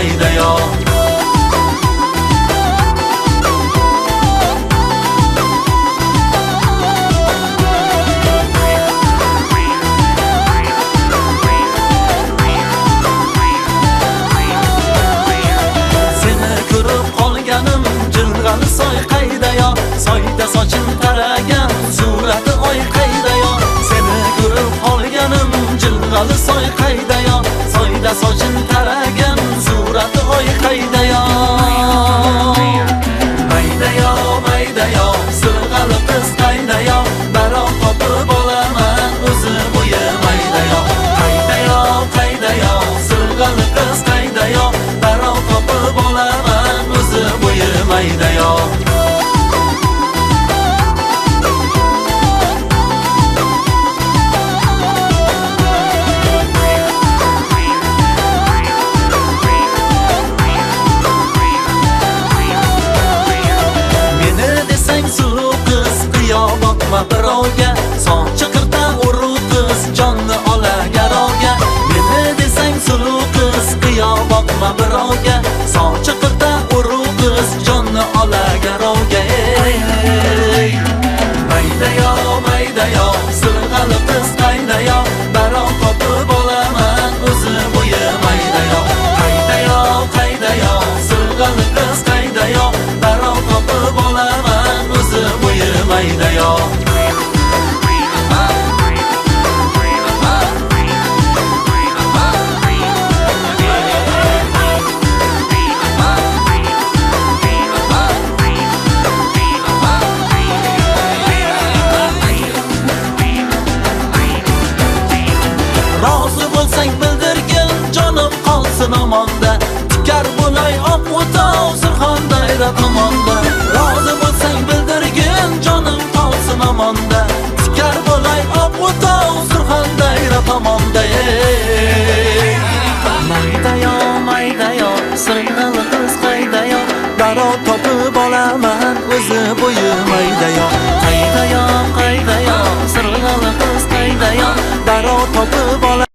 mayda-yo. Seni ko'rib qolganim jilg'ali soy qayda-yo. Soyda sochim taragan surati oy qayda-yo. Seni ko'rib qolganim jilg'ali soy qayda-yo. Soyda sochim taragan surati oy qayda-yo. Mayda-yo, mayda-yo, sirg'ali qiz qayda-yo. Baroq topib olaman o'zi bo'yi mayda-yo. Qayda-yo, qayda-yo, sirg'ali qiz qayda-yo. Baroq topib olaman o'zi bo'yi mayda-yo. Boqma birovga, sochi qirda urug' qiz jonni ola garovga. Meni desang suluv qiz, qiyo boqma birovga, sochi qirda urug' qiz jonni ola garovga. Mayda-yo, mayda-yo, sirg'ali qiz qayda-yo. Baroq topib olaman o'zi bo'yi mayda-yo. Qayda-yo, qayda-yo, sirg'ali qiz qayda-yo. Baroq topib olaman o'zi bo'yi mayda-yo. Rozi bo'lsang bildirgin, jonim qolsin omonda. Tikar bo'lay oq o'tov Surxondaryo tomonda. Rozi bo'lsang bildirgin, jonim qolsin omonda. Tikar bo'lay oq o'tov Surxondaryo tomonda. Mayda-yo, mayda-yo, sirg'ali qiz qayda-yo. Baroq topib olaman o'zi bo'yi mayda-yo. Qayda-yo, qayda-yo, sirg'ali qiz qayda-yo. Baroq topib olaman